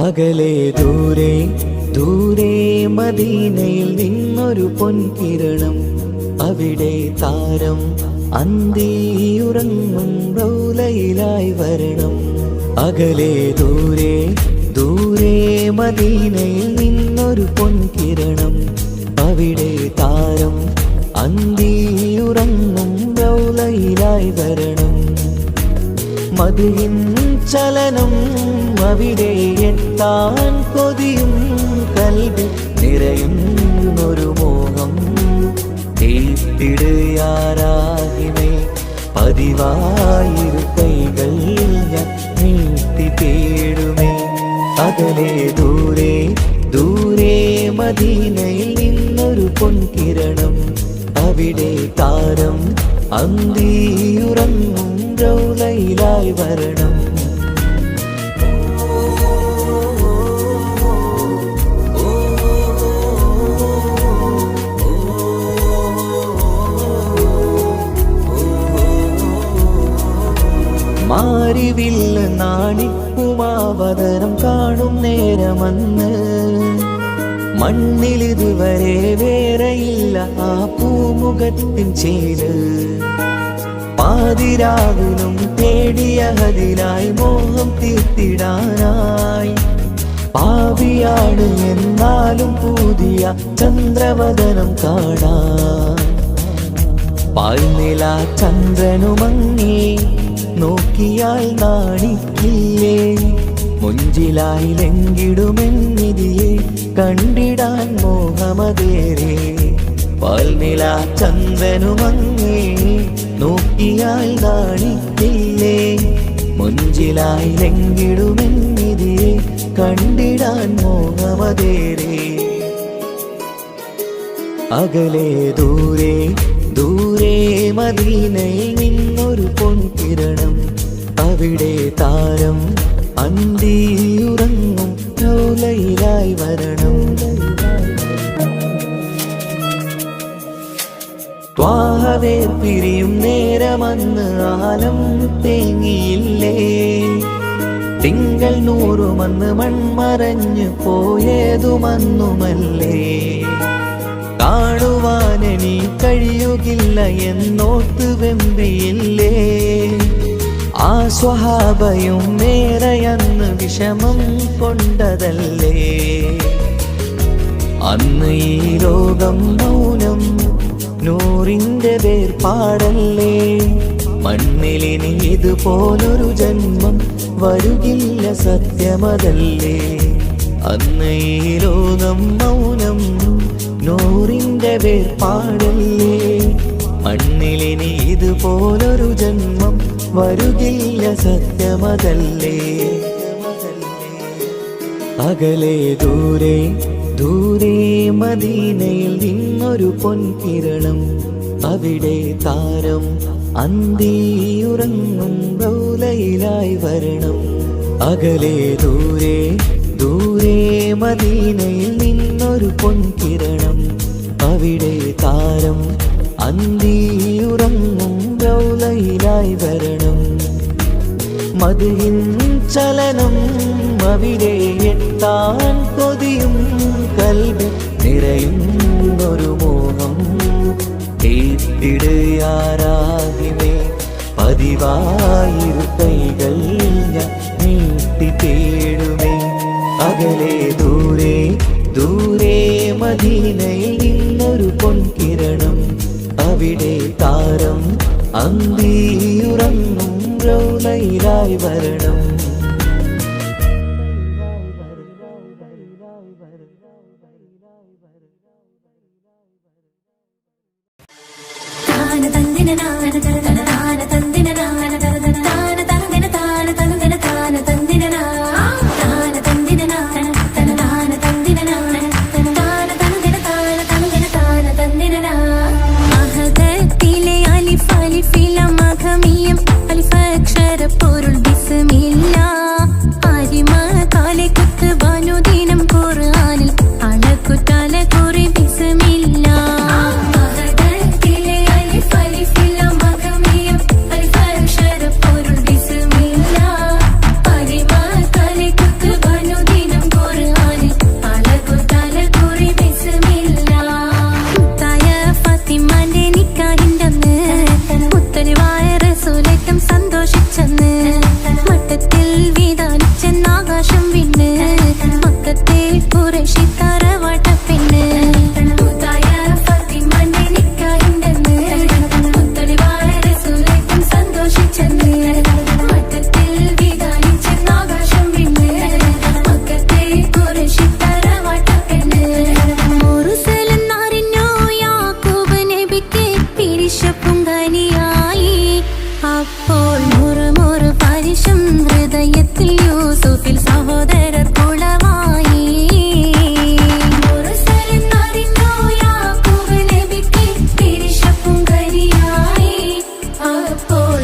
അകലെ ദൂരെ ദൂരെ മദീനയിൽ നിന്നൊരു പൊൻകിരണം, അവിടെ താരം അന്തിയുറങ്ങും റൗലയിലായി വരണം. അകലെ ദൂരെ ദൂരെ മദീനയിൽ നിന്നൊരു പൊൻകിരണം, അവിടെ താരം അന്തിയുറങ്ങും റൗലയിലായി വരണം. മദിഹിൻ ചലനം അവിടെ എത്താൻ കൊതിയും, കൽബിൽ നിറയുന്നൊരു മോഹം. തീർത്തിടുയാരാകിമേ പതിവായിരു കൈകൾ ഞാൻ നീട്ടി തേടുമേ. അകലെ ദൂരെ ദൂരെ മദീനയിൽ നിന്നൊരു പൊൻകിരണം, അവിടെ താരം അന്തിയുറങ്ങും റൗലയിലായി വരണം. മാരിവില്ല നാണിക്കുമാവതരം കാണും നേരമന്ന്, മണ്ണിലിതുവരെ വേറെയില്ല ആ പൂമുഖത്തിൻ ചേര്. പാതിരാവിലും തേടിയ ഹദിനായി മോഹം തീർത്തിടാനായി, പാപിയാണ് എന്നാലും പുതിയ ചന്ദ്രവദനം കാണാൻ. പാൽനില ചന്ദ്രനുമങ്ങി നോക്കിയാൽ നാണിക്കില്ലേ, മുഞ്ചിലായി ലംഘിടുമെന്നിതിയെ കണ്ടിടാൻ മോഹമതേറെ. പാൽനില ചന്ദ്രനുമങ്ങി നോക്കിയാൽ നാണിക്കില്ലേ, മുഞ്ചിലായി ലംഘിടുമെന്നിതിയെ കണ്ടിടാൻ മോഹമതേറെ. അകലെ ദൂരെ ദൂരെ മദീനയിൽ നിന്നൊരു പൊൻകിരണം, അവിടെ താരം അന്തിയുറങ്ങും റൗലയിലായി വരണം. ത്വാഹവേ പിരിയും നേരമന്ന് ആലം തേങ്ങിയില്ലേ, തിങ്കൾ നൂറുമന്ന് മൺമറഞ്ഞു പോയതുമന്നുമല്ലേ. കാണുവാനെനി കഴിയുകില്ല എന്നോർത്ത് വെമ്പിയില്ലേ, ആ സ്വഹാബയും നേരെയന്ന് വിഷമം കൊണ്ടതല്ലേ. അന്ന് ഈ ലോകം മൗനം, നൂറിന്റെ വേർപാടല്ലേ. മണ്ണിലിനി ഇതുപോലൊരു ജന്മം വരുകില്ല സത്യമതല്ലേ. അന്ന് ഈ ലോകം മൗനം, നൂറിന്റെ വേർപാടല്ലേ. മണ്ണിലിനി ഇതുപോലൊരു ജന്മം വരുകില്ല സത്യമതല്ലേ. അകലെ ദൂരെ ദൂരെ മദീനയിൽ നിന്നൊരു പൊൻകിരണം, അവിടെ താരം അന്തിയുറങ്ങും റൗലയിലായി വരണം. അകലെ ദൂരെ ദൂരെ മദീനയിൽ നിന്നൊരു പൊൻകിരണം, അവിടെ താരം അന്തിയുറങ്ങും റൗലയിലായി വരണം. മദിഹിൻ ചലനം അവിടെ എത്താൻ കൊതിയും, കൽബിൽ നിറയുന്നൊരു മോഹം. തീർത്തിടുയാരാകിമേ പതിവായിരു കൈകൾ ഞാൻ നീട്ടി തേടുമേ. അകലെ ദൂരെ ദൂരെ മദീനയിൽ നിന്നൊരു പൊൻകിരണം, അവിടെ താരം അന്തിയുറങ്ങും റൗലയിലായി വരണം. പൊരുൾ ബിസ്മില്ലാ അപ്പോൾ മുറുമുറു പരിശം ഹൃദയത്തിൽ യൂസുഫിൽ സഹോദരർ കുളമായി. മുറുസലെന്നറിഞ്ഞു യാക്കൂബ് നബിക്ക് തിരിശപ്പും കരിയായി. അപ്പോൾ